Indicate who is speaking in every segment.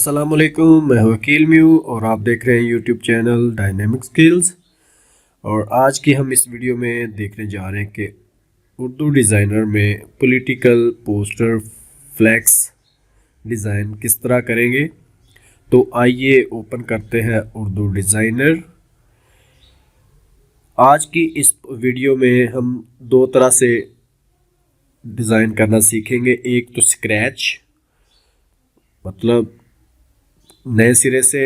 Speaker 1: अस्सलाम वालेकुम, मैं वकील म्यू और आप देख रहे हैं यूट्यूब चैनल डायनेमिक स्किल्स। और आज की हम इस वीडियो में देखने जा रहे हैं कि उर्दू डिज़ाइनर में पॉलिटिकल पोस्टर फ्लैक्स डिज़ाइन किस तरह करेंगे। तो आइए ओपन करते हैं उर्दू डिज़ाइनर। आज की इस वीडियो में हम दो तरह से डिज़ाइन करना सीखेंगे। एक तो स्क्रैच, मतलब नए सिरे से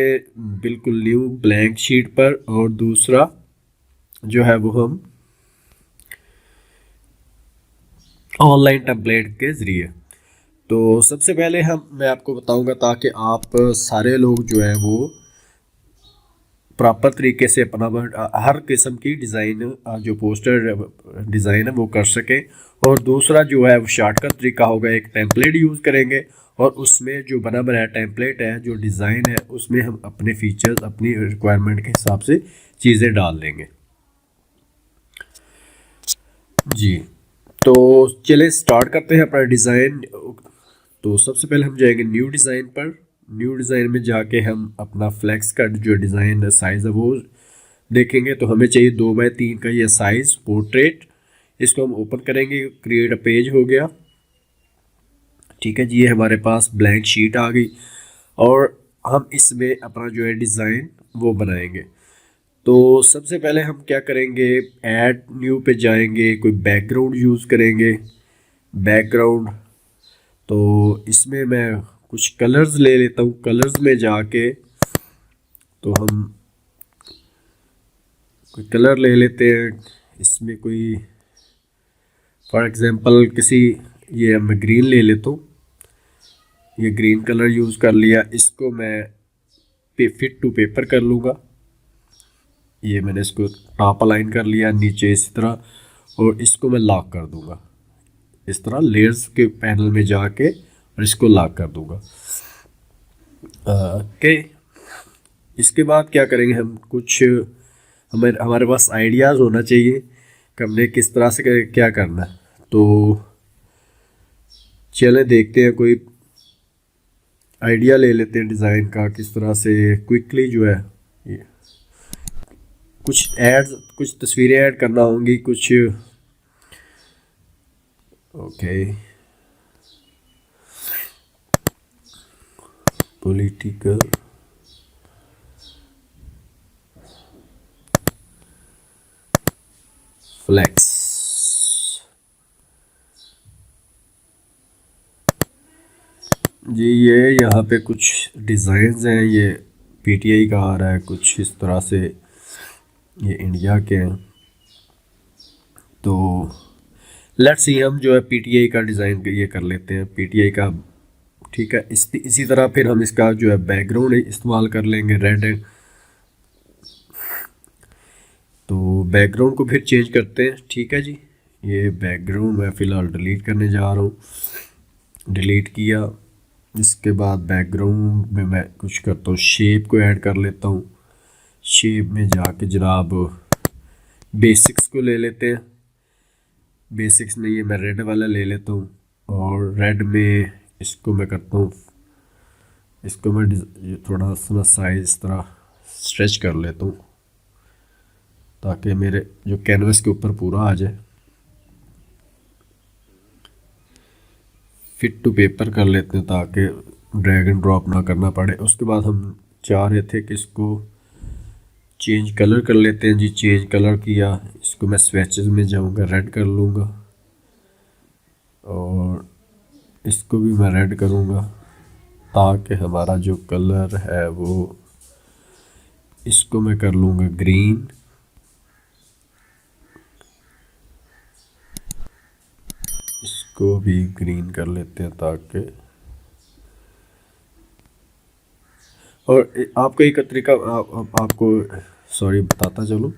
Speaker 1: बिल्कुल न्यू ब्लैंक शीट पर, और दूसरा जो है वो हम ऑनलाइन टेम्पलेट के ज़रिए। तो सबसे पहले मैं आपको बताऊंगा ताकि आप सारे लोग जो है वो प्रॉपर तरीके से अपना हर किस्म की डिज़ाइन, जो पोस्टर डिज़ाइन है वो कर सकें। और दूसरा जो है वो शॉर्टकट तरीका होगा, एक टेम्पलेट यूज़ करेंगे और उसमें जो बना बनाया टेम्पलेट है, जो डिज़ाइन है, उसमें हम अपने फीचर्स अपनी रिक्वायरमेंट के हिसाब से चीज़ें डाल देंगे जी। तो चलिए स्टार्ट करते हैं अपना डिज़ाइन। तो सबसे पहले हम जाएंगे न्यू डिज़ाइन पर। न्यू डिज़ाइन में जाके हम अपना फ्लेक्स का जो डिज़ाइन साइज़ है वो देखेंगे। तो हमें चाहिए 2x3 का ये साइज़ पोर्ट्रेट। इसको हम ओपन करेंगे, क्रिएट अ पेज हो गया। ठीक है जी, ये हमारे पास ब्लैंक शीट आ गई और हम इसमें अपना जो है डिज़ाइन वो बनाएंगे। तो सबसे पहले हम क्या करेंगे, ऐड न्यू पे जाएंगे, कोई बैकग्राउंड यूज़ करेंगे। बैकग्राउंड, तो इसमें मैं कुछ कलर्स ले लेता हूँ। कलर्स में जाके तो हम कोई कलर ले लेते हैं। इसमें कोई फॉर एग्जांपल किसी, ये मैं ग्रीन ले लेता हूँ। ये ग्रीन कलर यूज़ कर लिया। इसको मैं फिट टू पेपर कर लूँगा। ये मैंने इसको टॉप अलाइन कर लिया, नीचे इसी तरह, और इसको मैं लॉक कर दूँगा इस तरह लेयर्स के पैनल में जाके, और इसको लॉक कर दूँगा। ओके, इसके बाद क्या करेंगे, हम कुछ हमारे पास आइडियाज़ होना चाहिए कि हमने किस तरह से क्या करना है। तो चले देखते हैं, कोई आइडिया ले लेते हैं डिज़ाइन का, किस तरह से क्विकली जो है ये कुछ तस्वीरें ऐड करना होंगी कुछ। ओके, पॉलिटिकल फ्लैक्स जी। ये यहाँ पे कुछ डिज़ाइंस हैं, ये पीटीआई का आ रहा है कुछ इस तरह से, ये इंडिया के हैं। तो लेट्स सी, हम जो है पीटीआई का डिज़ाइन ये कर लेते हैं, पीटीआई का। ठीक है, इसी तरह फिर हम इसका जो है बैकग्राउंड इस्तेमाल कर लेंगे, रेड है। तो बैकग्राउंड को फिर चेंज करते हैं। ठीक है जी, ये बैकग्राउंड मैं फ़िलहाल डिलीट करने जा रहा हूँ। डिलीट किया। इसके बाद बैकग्राउंड में मैं कुछ करता हूँ, शेप को ऐड कर लेता हूँ। शेप में जाके जनाब बेसिक्स को ले लेते हैं। बेसिक्स में ये मैं रेड वाला ले लेता हूँ, और रेड में इसको मैं करता हूँ, इसको मैं ये थोड़ा सा साइज इस तरह स्ट्रेच कर लेता हूँ ताकि मेरे जो कैनवस के ऊपर पूरा आ जाए। फिट टू पेपर कर लेते हैं ताकि ड्रैग एंड ड्रॉप ना करना पड़े। उसके बाद हम चाह रहे थे कि इसको चेंज कलर कर लेते हैं जी। चेंज कलर किया, इसको मैं स्वेचेस में जाऊंगा, रेड कर लूँगा, और इसको भी मैं रेड करूँगा ताकि हमारा जो कलर है वो, इसको मैं कर लूँगा ग्रीन। इसको भी ग्रीन कर लेते हैं ताकि, और आपको एक तरीका आपको सॉरी बताता चलूँ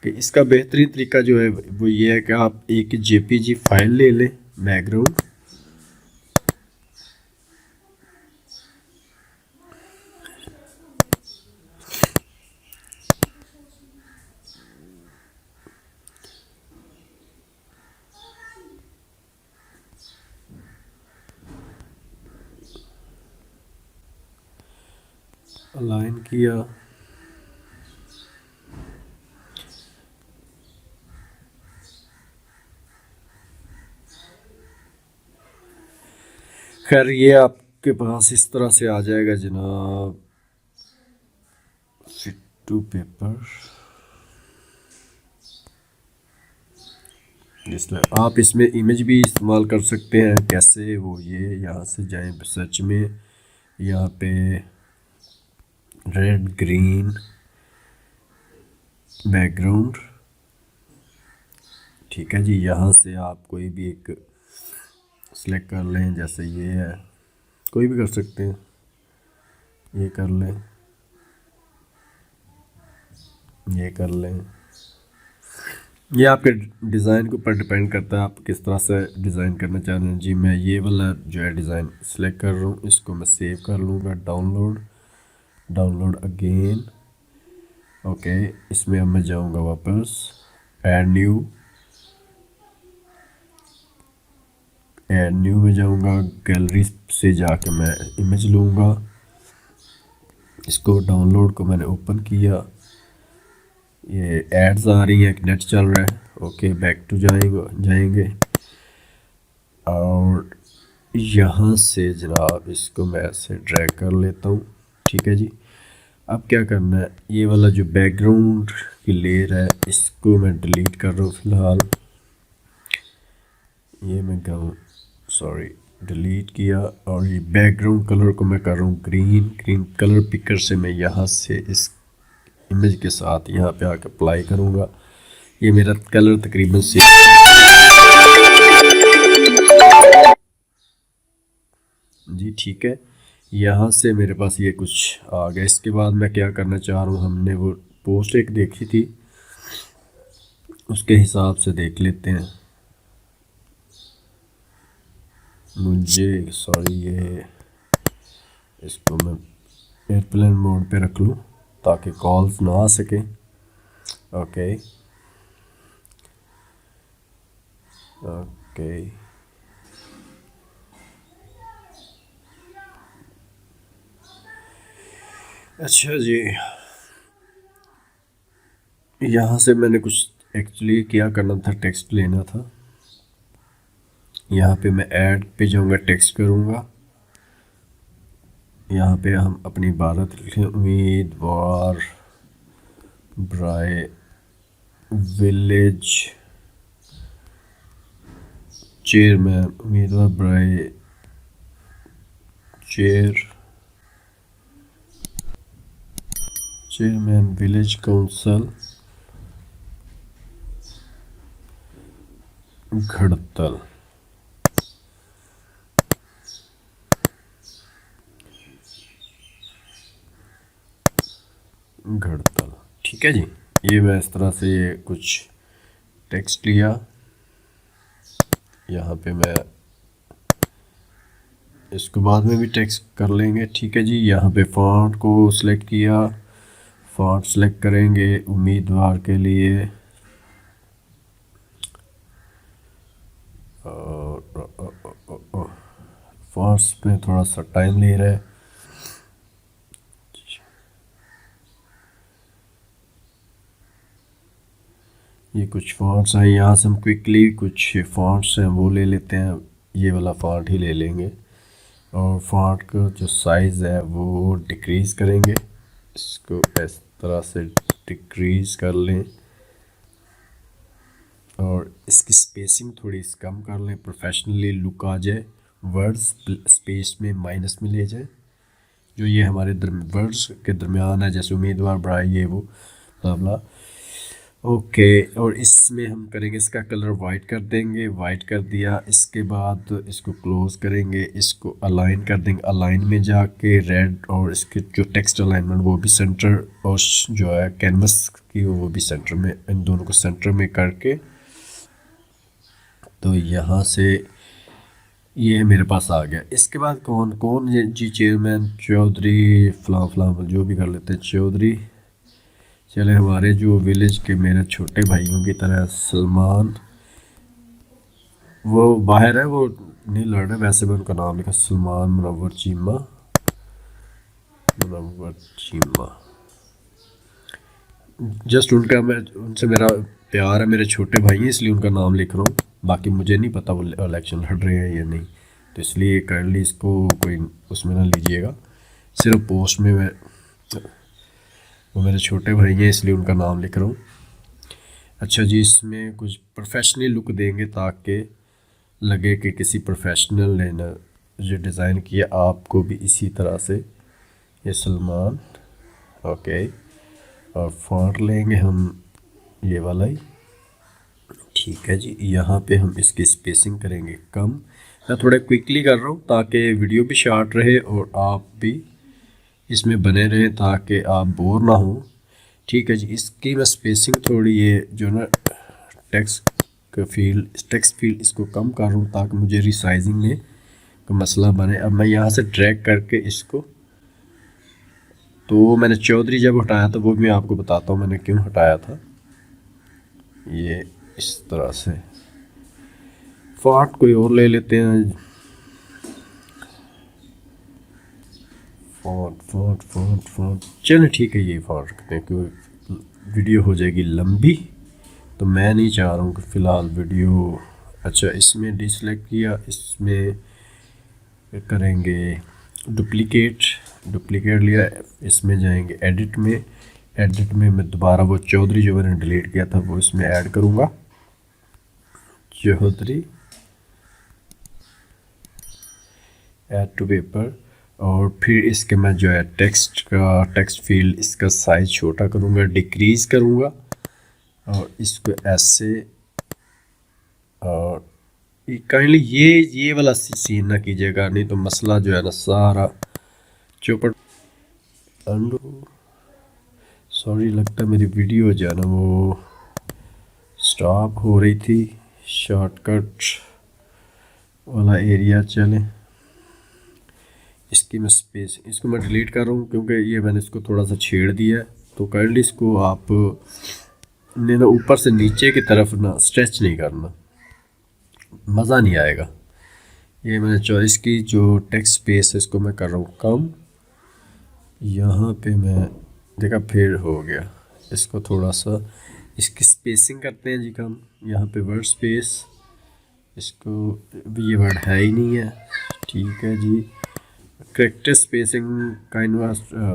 Speaker 1: कि इसका बेहतरीन तरीका जो है वो ये है कि आप एक जेपीजी फाइल ले लें बैकग्राउंड। अलाइन किया। खैर ये आपके पास इस तरह से आ जाएगा जनाब, फिट टू पेपर। जिसमें आप इसमें इमेज भी इस्तेमाल कर सकते हैं। कैसे? वो ये यहाँ से जाएं सर्च में, यहाँ पे रेड ग्रीन बैकग्राउंड, ठीक है जी। यहाँ से आप कोई भी एक सेलेक्ट कर लें, जैसे ये है, कोई भी कर सकते हैं, ये कर लें, ये कर लें। ये आपके डिज़ाइन के ऊपर डिपेंड करता है, आप किस तरह से डिज़ाइन करना चाह रहे हैं जी। मैं ये वाला जो है डिज़ाइन सेलेक्ट कर रहा हूँ, इसको मैं सेव कर लूँगा, डाउनलोड, डाउनलोड अगेन। ओके, इसमें अब मैं जाऊँगा वापस, ऐड न्यू, ऐड न्यू में जाऊँगा, गैलरी से जाके मैं इमेज लूँगा, इसको डाउनलोड को मैंने ओपन किया, ये एड्स आ रही हैं, नेट चल रहा है। ओके, बैक टू जाएंगे और यहाँ से जनाब इसको मैं ऐसे ड्रैग कर लेता हूँ, ठीक है जी। अब क्या करना है, ये वाला जो बैकग्राउंड की लेयर है इसको मैं डिलीट कर रहा हूँ फ़िलहाल। ये मैं सॉरी डिलीट किया, और ये बैकग्राउंड कलर को मैं कर रहा हूँ ग्रीन। ग्रीन कलर पिकर से मैं यहाँ से इस इमेज के साथ यहाँ पे आके अप्लाई करूँगा। ये मेरा कलर तकरीबन से जी, ठीक है। यहाँ से मेरे पास ये कुछ आ गया। इसके बाद मैं क्या करना चाह रहा हूँ, हमने वो पोस्ट एक देखी थी, उसके हिसाब से देख लेते हैं। मुझे सॉरी, ये इसको मैं एयरप्लेन मोड पे रख लूँ ताकि कॉल्स ना आ सके। ओके ओके, अच्छा जी। यहाँ से मैंने कुछ एक्चुअली क्या करना था, टेक्स्ट लेना था। यहाँ पे मैं ऐड पे जाऊँगा, टेक्स्ट करूँगा। यहाँ पे हम अपनी इबारत लिखें, उम्मीदवार ब्राय विलेज चेयरमैन, उम्मीदवार ब्राय चेयरमैन विलेज काउंसिल घड़तल। घड़तल, ठीक है जी। ये मैं इस तरह से ये कुछ टेक्स्ट लिया, यहाँ पे मैं इसको बाद में भी टेक्स्ट कर लेंगे, ठीक है जी। यहाँ पे फॉन्ट को सिलेक्ट किया, फॉन्ट सेलेक्ट करेंगे उम्मीदवार के लिए, और फॉन्ट्स में थोड़ा सा टाइम ले रहा है। ये कुछ फॉन्ट्स हैं, यहाँ से हम क्विकली कुछ फॉन्ट्स हैं वो ले लेते हैं, ये वाला फॉन्ट ही ले लेंगे। और फॉन्ट का जो साइज़ है वो डिक्रीज़ करेंगे, इसको इस तरह से डिक्रीज़ कर लें, और इसकी स्पेसिंग थोड़ी कम कर लें, प्रोफेशनली लुक आ जाए, वर्ड्स स्पेस में माइनस में ले जाए, जो ये हमारे वर्ड्स के दरमियान है, जैसे उम्मीदवार ब्राय ये वो बला। ओके, और इसमें हम करेंगे, इसका कलर वाइट कर देंगे, वाइट कर दिया। इसके बाद इसको क्लोज करेंगे, इसको अलाइन कर देंगे, अलाइन में जाके रेड, और इसके जो टेक्स्ट अलाइनमेंट वो भी सेंटर, और जो है कैनवस की वो भी सेंटर में, इन दोनों को सेंटर में करके, तो यहाँ से ये मेरे पास आ गया। इसके बाद कौन कौन जी, चेयरमैन चौधरी फलां फलां जो भी कर लेते हैं, चौधरी। चले, हमारे जो विलेज के मेरे छोटे भाइयों की तरह सलमान, वो बाहर है, वो नहीं लड़ रहे, वैसे मैं उनका नाम लिखा सलमान मुनव्वर चीमा। मुनव्वर चीमा, जस्ट उनका, मैं उनसे मेरा प्यार है, मेरे छोटे भाई हैं इसलिए उनका नाम लिख रहा हूँ। बाकी मुझे नहीं पता वो इलेक्शन लड़ रहे हैं या नहीं, तो इसलिए काइंडली इसको कोई उसमें ना लीजिएगा। सिर्फ पोस्ट में मैं, वो मेरे छोटे भाई हैं इसलिए उनका नाम लिख रहा हूँ। अच्छा जी, इसमें कुछ प्रोफेशनल लुक देंगे ताकि लगे कि किसी प्रोफेशनल ने ना जो डिज़ाइन किया, आपको भी इसी तरह से। ये सलमान, ओके। और फॉन्ट लेंगे हम ये वाला ही, ठीक है जी। यहाँ पे हम इसकी स्पेसिंग करेंगे कम। मैं थोड़ा क्विकली कर रहा हूँ ताकि वीडियो भी शॉर्ट रहे और आप भी इसमें बने रहें ताकि आप बोर ना हो, ठीक है जी। इसकी मैं स्पेसिंग थोड़ी, ये जो ना टेक्स्ट फील्ड इसको कम कर रहा हूँ ताकि मुझे रिसाइजिंग में का मसला बने। अब मैं यहाँ से ड्रैग करके इसको, तो मैंने चौधरी जब हटाया था वो भी मैं आपको बताता हूँ मैंने क्यों हटाया था। ये इस तरह से फॉन्ट कोई और ले लेते हैं। फॉन्ट चलो ठीक है, ये फॉन्ट रखते हैं क्योंकि वीडियो हो जाएगी लंबी, तो मैं नहीं चाह रहा हूँ कि फ़िलहाल वीडियो। अच्छा, इसमें डिसलेक्ट किया, इसमें करेंगे डुप्लीकेट लिया, इसमें जाएंगे एडिट में मैं दोबारा वो चौधरी जो मैंने डिलीट किया था वो इसमें ऐड करूँगा, चौधरी, ऐड टू पेपर। और फिर इसके मैं जो है टेक्स्ट फील्ड इसका साइज़ छोटा करूँगा, डिक्रीज़ करूँगा, और इसको ऐसे। और काइंडली ये वाला सीन ना कीजिएगा, नहीं तो मसला जो है ना सारा चौपट। अंडू, सॉरी, लगता है मेरी वीडियो जो है ना वो स्टॉप हो रही थी। शॉर्टकट वाला एरिया चले, इसकी मैं इसको मैं डिलीट कर रहा हूँ क्योंकि ये मैंने इसको थोड़ा सा छेड़ दिया है। तो काइंडली इसको आप ने ना ऊपर से नीचे की तरफ ना स्ट्रेच नहीं करना, मज़ा नहीं आएगा। ये मैंने चॉइस की जो टेक्स्ट स्पेस है इसको मैं कर रहा हूँ कम। यहाँ पे मैं देखा फिर हो गया, इसको थोड़ा सा इसकी स्पेसिंग करते हैं जी कम। यहाँ पे वर्ड स्पेस, इसको ये वर्ड है ही नहीं है, ठीक है जी। Character spacing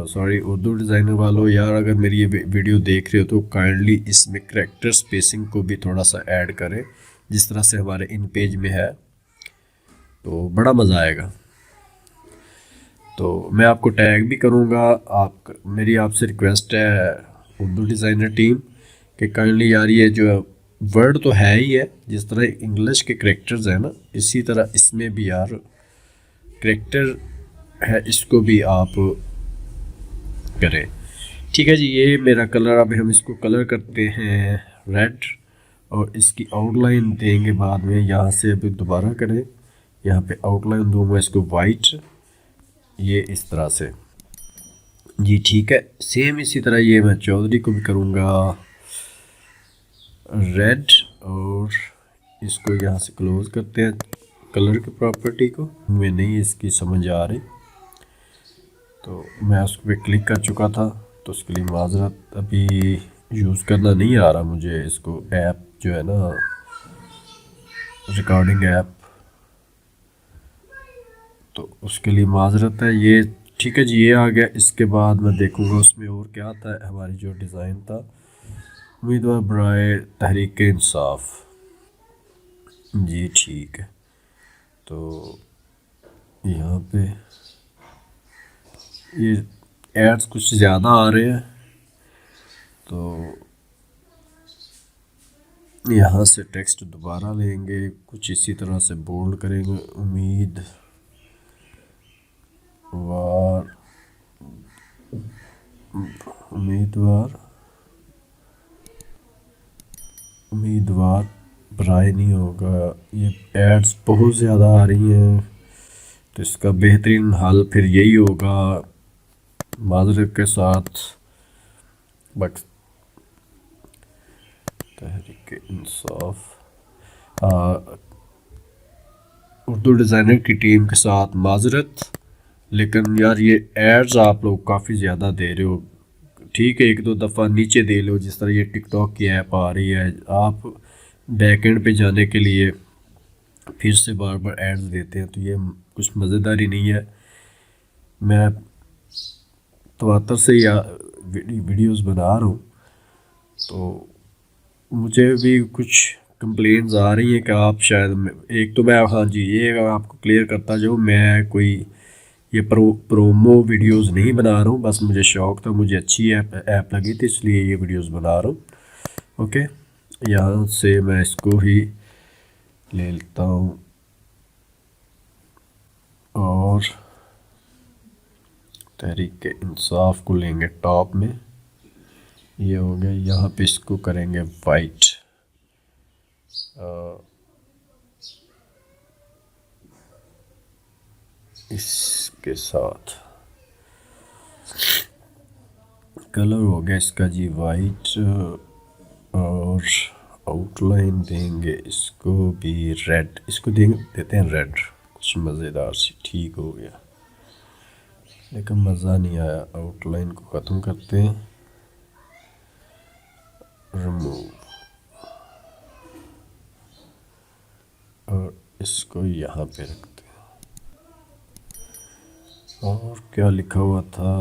Speaker 1: sorry Urdu designer वालों, यार अगर मेरी ये वीडियो देख रहे हो तो काइंडली इसमें करेक्टर स्पेसिंग को भी थोड़ा सा ऐड करें जिस तरह से हमारे इन पेज में है, तो बड़ा मज़ा आएगा। तो मैं आपको टैग भी करूँगा। मेरी आपसे रिक्वेस्ट है उर्दू डिज़ाइनर टीम कि काइंडली यार ये जो वर्ड तो है ही है, जिस तरह इंग्लिश के करेक्टर्स हैं ना इसी तरह इसमें भी यार करेक्टर है, इसको भी आप करें, ठीक है जी। ये मेरा कलर, अभी हम इसको कलर करते हैं रेड, और इसकी आउटलाइन देंगे बाद में। यहाँ से अभी दोबारा करें, यहाँ पे आउटलाइन दूंगा इसको वाइट, ये इस तरह से जी, ठीक है। सेम इसी तरह ये मैं चौधरी को भी करूँगा रेड, और इसको यहाँ से क्लोज करते हैं कलर की प्रॉपर्टी को। मैं नहीं इसकी समझ आ रही, तो मैं उस पर क्लिक कर चुका था, तो उसके लिए माजरत, अभी यूज़ करना नहीं आ रहा मुझे इसको, ऐप जो है ना रिकॉर्डिंग ऐप, तो उसके लिए माजरत है। ये ठीक है जी, ये आ गया। इसके बाद मैं देखूँगा उसमें और क्या आता है। हमारी जो डिज़ाइन था उम्मीदवार बराए तहरीक इंसाफ जी, ठीक है। तो यहाँ पे ये एड्स कुछ ज़्यादा आ रहे हैं, तो यहाँ से टेक्स्ट दोबारा लेंगे, कुछ इसी तरह से बोल्ड करेंगे, उम्मीदवार बराए नहीं होगा। ये एड्स बहुत ज़्यादा आ रही हैं, तो इसका बेहतरीन हल फिर यही होगा माजरत के साथ, बट तहरीक इंसाफ उर्दू डिज़ाइनर की टीम के साथ माजरत। लेकिन यार ये एड्स आप लोग काफ़ी ज़्यादा दे रहे हो। ठीक है, एक दो दफ़ा नीचे दे लो, जिस तरह ये टिकटॉक की ऐप आ रही है, आप बैकएंड पे जाने के लिए फिर से बार बार एड्स देते हैं, तो ये कुछ मज़ेदारी नहीं है। मैं तवातर से या वीडियोस बना रहा हूँ, तो मुझे भी कुछ कंप्लेंट्स आ रही हैं कि आप शायद, एक तो मैं, हाँ जी, ये आपको क्लियर करता जो मैं कोई ये प्रोमो वीडियोस नहीं बना रहा हूँ, बस मुझे शौक था, मुझे अच्छी ऐप लगी थी, इसलिए ये वीडियोस बना रहा हूँ। ओके, यहाँ से मैं इसको ही ले लेता हूँ और तहरीक इंसाफ को लेंगे टॉप में। ये हो गया, यहाँ पे इसको करेंगे वाइट इसके साथ। कलर हो गया इसका जी वाइट, और आउटलाइन देंगे इसको भी रेड, इसको देते हैं रेड, कुछ मज़ेदार सी। ठीक हो गया, लेकिन मज़ा नहीं आया। आउटलाइन को ख़त्म करते हैं, रिमूव, और इसको यहाँ पे रखते हैं। और क्या लिखा हुआ था,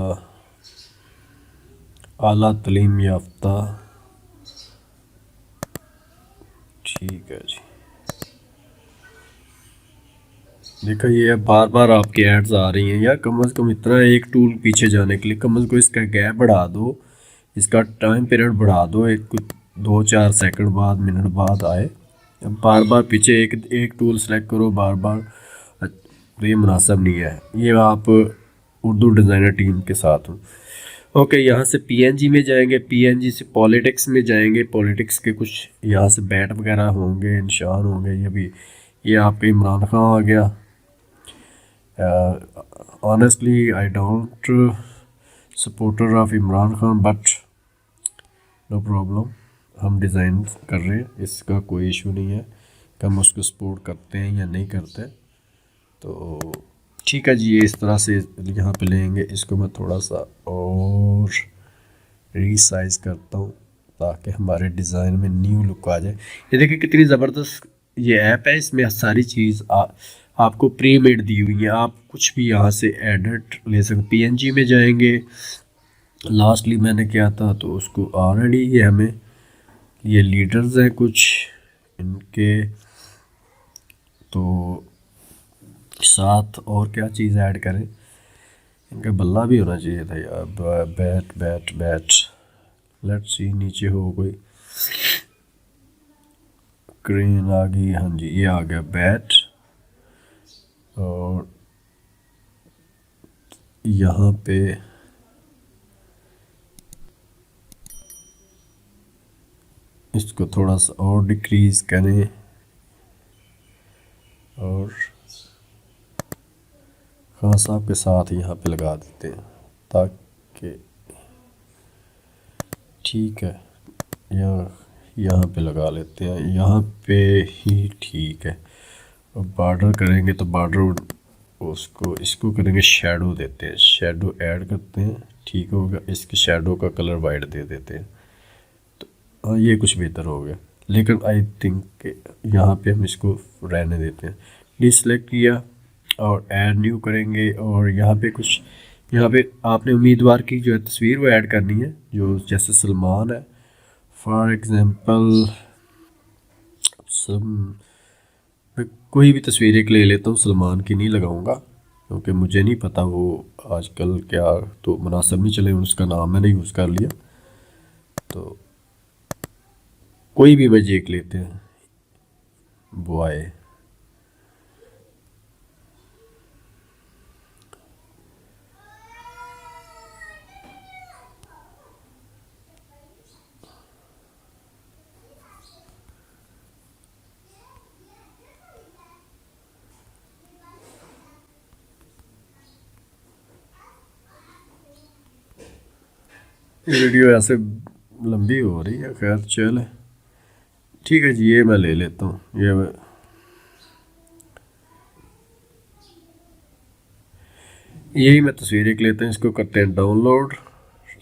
Speaker 1: आला तालीम याफ्ता। ठीक है जी, देखा, ये बार बार आपकी एड्स आ रही हैं यार। कम से कम इतना एक टूल पीछे जाने के लिए कम से कम इसका गैप बढ़ा दो, इसका टाइम पीरियड बढ़ा दो, एक कुछ 2-4 सेकंड बाद, मिनट बाद आए। अब बार बार पीछे एक एक टूल सेलेक्ट करो बार बार, तो ये मुनासिब नहीं है। ये आप उर्दू डिज़ाइनर टीम के साथ हूँ। ओके, यहाँ से पीएनजी में जाएंगे, पीएनजी से पॉलिटिक्स में जाएंगे, पॉलिटिक्स के कुछ यहाँ से बैट वगैरह होंगे, निशान होंगे। ये भी, ये आपके इमरान खान आ गया। Honestly I don't supporter of Imran Khan, but no problem, हम डिज़ाइन कर रहे हैं, इसका कोई इशू नहीं है कि हम उसको सपोर्ट करते हैं या नहीं करते। तो ठीक है जी, ये इस तरह से यहाँ पे लेंगे। इसको मैं थोड़ा सा और रीसाइज करता हूँ ताकि हमारे डिज़ाइन में न्यू लुक आ जाए। ये देखिए कितनी ज़बरदस्त ये ऐप है, इसमें सारी चीज़ आपको प्री मेड दी हुई है। आप कुछ भी यहाँ से एडिट ले सकते। पीएनजी में जाएंगे, लास्टली मैंने किया था, तो उसको ऑलरेडी ये हमें, ये लीडर्स हैं कुछ इनके, तो साथ और क्या चीज़ ऐड करें, इनका बल्ला भी होना चाहिए था यार। Bat bat bat, let's see, नीचे हो कोई क्रेन आ गई, हाँ जी, ये आ गया बैट। और यहाँ पे इसको थोड़ा सा और डिक्रीज करें, और खान साहब के साथ यहाँ पे लगा देते हैं ताकि, ठीक है, यहाँ पे लगा लेते हैं, यहाँ पे ही ठीक है। और बॉर्डर करेंगे तो बॉर्डर, उसको इसको करेंगे शेडो देते हैं, शेडो ऐड करते हैं, ठीक होगा। इसके शेडो का कलर वाइट दे देते हैं, तो हाँ, ये कुछ बेहतर हो गया। लेकिन आई थिंक यहाँ पे हम इसको रहने देते हैं। डिसलेक्ट किया और ऐड न्यू करेंगे, और यहाँ पे कुछ, यहाँ पे आपने उम्मीदवार की जो है तस्वीर वो ऐड करनी है, जो जैसे सलमान है फॉर एग्ज़ाम्पल। मैं कोई भी तस्वीर एक ले लेता हूँ, सलमान की नहीं लगाऊंगा क्योंकि मुझे नहीं पता वो आजकल क्या, तो मुनासिब नहीं चले, उसका नाम मैंने यूज़ कर लिया। तो कोई भी वजह एक लेते हैं, बॉय। ये वीडियो ऐसे लंबी हो रही है, खैर चल, ठीक है जी, ये मैं ले लेता हूँ। यही मैं तस्वीर एक लेते हैं, इसको करते हैं डाउनलोड।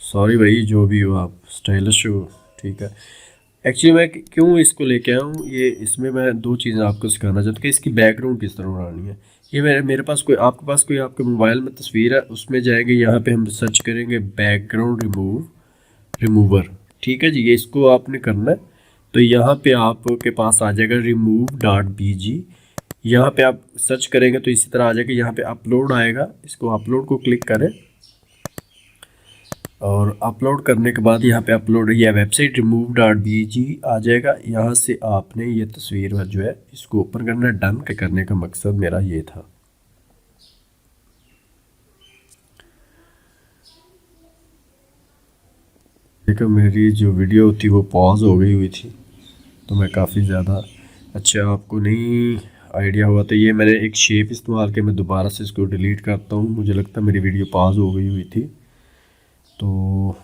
Speaker 1: सॉरी भाई, जो भी हो आप स्टाइलिश हो, ठीक है। एक्चुअली मैं क्यों इसको लेके आया हूँ, ये इसमें मैं दो चीज़ें आपको सिखाना चाहता हूँ कि इसकी बैकग्राउंड किस तरह बनानी है। ये मेरे पास कोई, आपके पास कोई आपके मोबाइल में तस्वीर है, उसमें जाएंगे, यहाँ पे हम सर्च करेंगे बैकग्राउंड रिमूवर। ठीक है जी, ये इसको आपने करना है। तो यहाँ पे आपके पास आ जाएगा remove.bg। यहाँ पे आप सर्च करेंगे तो इसी तरह आ जाएगा, यहाँ पे अपलोड आएगा, इसको अपलोड को क्लिक करें और अपलोड करने के बाद यहाँ पे अपलोड या वेबसाइट remove.bg आ जाएगा। यहाँ से आपने ये तस्वीर जो है इसको ओपन करना है। डन के करने का मकसद मेरा ये था। देखो मेरी जो वीडियो थी वो पॉज हो गई हुई थी, तो मैं काफ़ी ज़्यादा, अच्छा आपको नहीं आइडिया हुआ तो ये मैंने एक शेप इस्तेमाल किया। मैं दोबारा से इसको डिलीट करता हूँ, मुझे लगता है मेरी वीडियो पॉज हो गई हुई थी। तो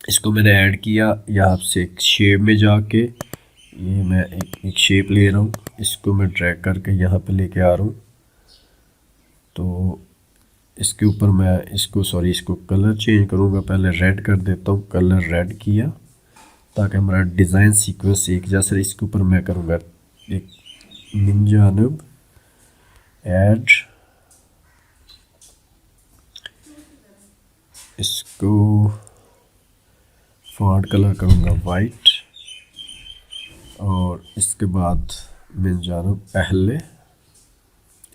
Speaker 1: इसको मैंने ऐड किया यहाँ से एक शेप में जाके, ये मैं एक शेप ले रहा हूँ, इसको मैं ड्रैग करके यहाँ पे लेके आ रहा हूँ। तो इसके ऊपर मैं इसको कलर चेंज करूँगा। पहले रेड कर देता हूँ, कलर रेड किया ताकि हमारा डिज़ाइन सीक्वेंस एक जैसा। इसके ऊपर मैं करूँगा एक मिन जानब ऐड, इसको फॉन्ट कलर करूँगा वाइट, और इसके बाद मिन जानब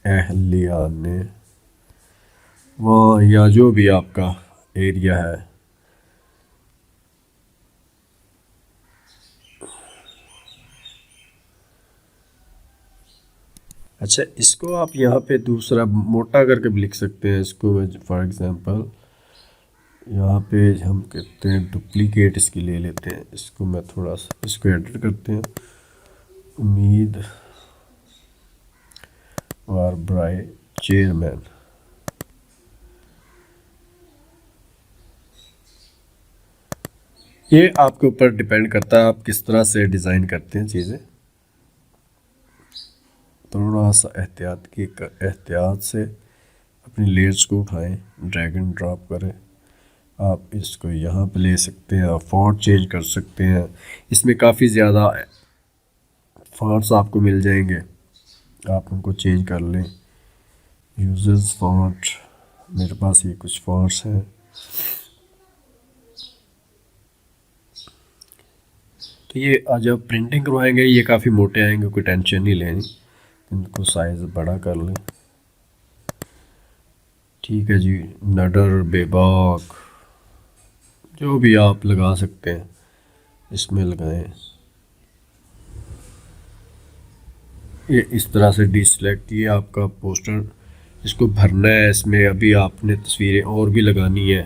Speaker 1: अहलियाने वहाँ या जो भी आपका एरिया है। अच्छा, इसको आप यहाँ पे दूसरा मोटा करके भी लिख सकते हैं। इसको मैं फॉर एग्ज़ाम्पल यहाँ पे हम कहते हैं डुप्लीकेट इसकी ले लेते हैं। इसको मैं थोड़ा सा इसको एडिट करते हैं, उम्मीद और ब्राय चेयरमैन। ये आपके ऊपर डिपेंड करता है आप किस तरह से डिज़ाइन करते हैं चीज़ें। थोड़ा सा एहतियात से अपनी लेयर्स को उठाएं, ड्रैग एंड ड्रॉप करें। आप इसको यहाँ पे ले सकते हैं, फॉन्ट चेंज कर सकते हैं। इसमें काफ़ी ज़्यादा फॉन्ट्स आपको मिल जाएंगे, आप उनको चेंज कर लें। यूजर्स फॉन्ट, मेरे पास ये कुछ फॉन्ट्स हैं। तो ये जब प्रिंटिंग करवाएंगे ये काफ़ी मोटे आएंगे, कोई टेंशन नहीं लेनी, इनको साइज़ बड़ा कर लें। ठीक है जी, नडर बेबाक जो भी आप लगा सकते हैं इसमें लगाएं। ये इस तरह से डिसेलेक्ट, ये आपका पोस्टर, इसको भरना है। इसमें अभी आपने तस्वीरें और भी लगानी है,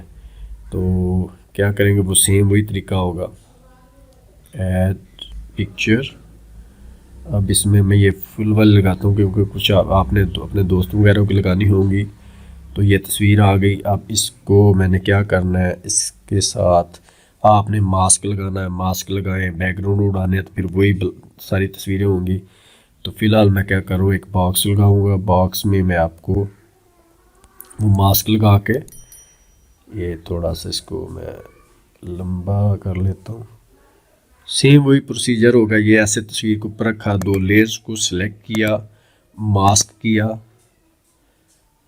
Speaker 1: तो क्या करेंगे, वो सेम वही तरीका होगा, ऐड पिक्चर। अब इसमें मैं ये फुल वाली लगाता हूँ क्योंकि कुछ आपने अपने दोस्तों वगैरह को लगानी होंगी। तो ये तस्वीर आ गई। अब इसको मैंने क्या करना है, इसके साथ आपने मास्क लगाना है, मास्क लगाएं, बैकग्राउंड उड़ाने हैं, तो फिर वही सारी तस्वीरें होंगी। तो फ़िलहाल मैं क्या करूँ, एक बॉक्स लगाऊंगा, बॉक्स में मैं आपको वो मास्क लगा के, ये थोड़ा सा इसको मैं लंबा कर लेता हूँ। सेम वही प्रोसीजर होगा। ये ऐसे तस्वीर को ऊपर रखा, दो लेयर्स को सिलेक्ट किया, मास्क किया,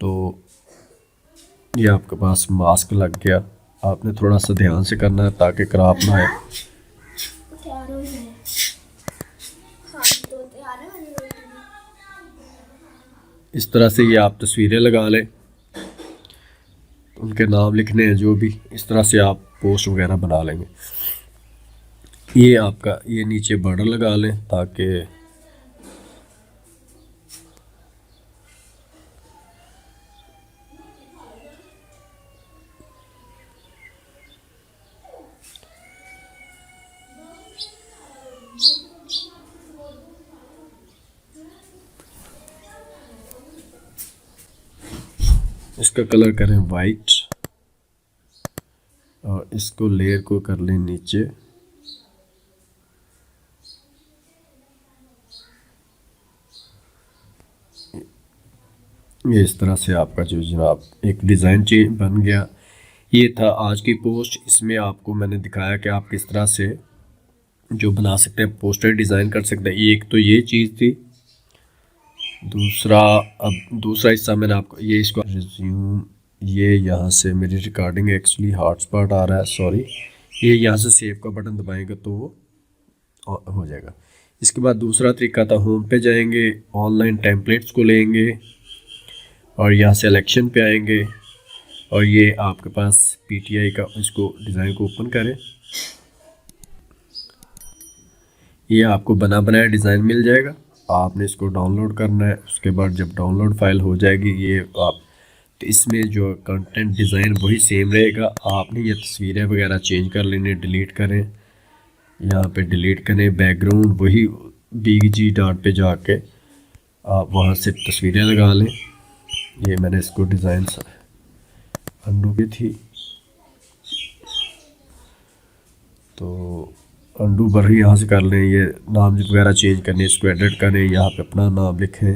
Speaker 1: तो ये आपके पास मास्क लग गया। आपने थोड़ा सा ध्यान से करना है ताकि क्रॉप ना आए। इस तरह से ये आप तस्वीरें लगा लें, उनके नाम लिखने हैं जो भी, इस तरह से आप पोस्ट वगैरह बना लेंगे। ये आपका ये नीचे बॉर्डर लगा लें ताकि इसका कलर करें वाइट और इसको लेयर को कर लें नीचे। ये इस तरह से आपका जो जनाब एक डिज़ाइन चेंज बन गया। ये था आज की पोस्ट। इसमें आपको मैंने दिखाया कि आप किस तरह से जो बना सकते हैं, पोस्टर डिज़ाइन कर सकते हैं। एक तो ये चीज़ थी। दूसरा, अब दूसरा हिस्सा मैंने आपको ये इसको रिज्यूम, ये यहाँ से मेरी रिकॉर्डिंग एक्चुअली हॉटस्पॉट आ रहा है, सॉरी। ये यहाँ से सेव का बटन दबाएंगे तो वो हो जाएगा। इसके बाद दूसरा तरीका था, होम पे जाएंगे, ऑनलाइन टेम्पलेट्स को लेंगे और यहाँ से इलेक्शन पे आएंगे और ये आपके पास पीटीआई का, इसको डिज़ाइन को ओपन करें, ये आपको बना बनाया डिज़ाइन मिल जाएगा। आपने इसको डाउनलोड करना है। उसके बाद जब डाउनलोड फाइल हो जाएगी ये आप, तो इसमें जो कंटेंट डिज़ाइन वही सेम रहेगा। आपने ये तस्वीरें वगैरह चेंज कर लेनी, डिलीट करें, यहाँ पे डिलीट करें, बैकग्राउंड वही BG डॉट पे जाके आप वहाँ से तस्वीरें लगा लें। ये मैंने इसको डिज़ाइन अंडू की थी, तो अंडू पर ही यहाँ से कर लें। ये नाम वगैरह चेंज करने, इसको एडिट करें, यहाँ पे अपना नाम लिखें,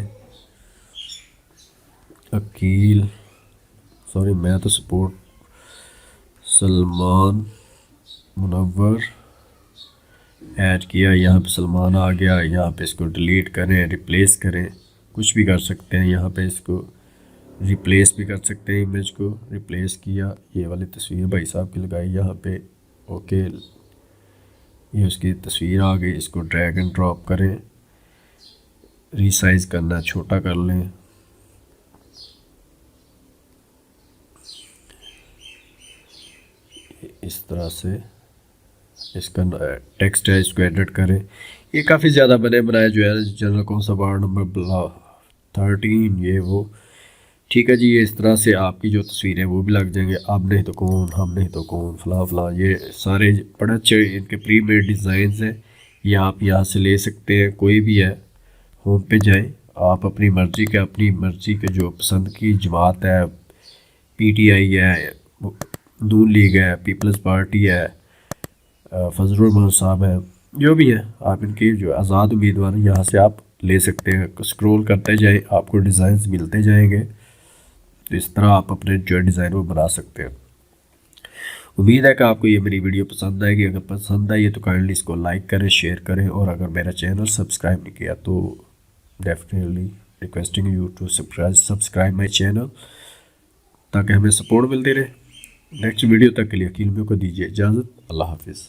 Speaker 1: अकील, सॉरी मैं तो सपोर्ट सलमान मुनव्वर ऐड किया, यहाँ पे सलमान आ गया। यहाँ पे इसको डिलीट करें, रिप्लेस करें, कुछ भी कर सकते हैं। यहाँ पे इसको रिप्लेस भी कर सकते हैं, इमेज को रिप्लेस किया, ये वाली तस्वीर भाई साहब की लगाई यहाँ पे, ओके, ये उसकी तस्वीर आ गई। इसको ड्रैग एंड ड्रॉप करें, रीसाइज करना छोटा कर लें, इस तरह से इसका टेक्स्ट है, इसको एडिट करें। ये काफ़ी ज़्यादा बने बनाए जो है, जनरल कौन सा वार्ड नंबर 13, ये वो, ठीक है जी। ये इस तरह से आपकी जो तस्वीरें वो भी लग जाएंगे। अब नहीं तो कौन, हम नहीं तो कौन, फला फला, ये सारे बड़े अच्छे इनके प्री मेड डिज़ाइंस हैं। ये आप यहाँ से ले सकते हैं, कोई भी है। होम पे जाएं, आप अपनी मर्ज़ी के जो पसंद की जमात है, PTI है, नून लीग है, पीपल्स पार्टी है, फजल रहमान साहब है, जो भी है, आप इनकी जो आज़ाद उम्मीदवार हैं यहाँ से आप ले सकते हैं। स्क्रॉल करते जाए, आपको डिज़ाइंस मिलते जाएंगे। तो इस तरह आप अपने जो डिज़ाइन वो बना सकते हैं। उम्मीद है कि आपको ये मेरी वीडियो पसंद आएगी। अगर पसंद आई है तो काइंडली इसको लाइक करें, शेयर करें, और अगर मेरा चैनल सब्सक्राइब नहीं किया तो definitely requesting you to subscribe my channel, ताकि हमें सपोर्ट मिलती रहे। नेक्स्ट वीडियो तक के लिए अकील में को दीजिए इजाज़त। अल्लाह हाफिज़।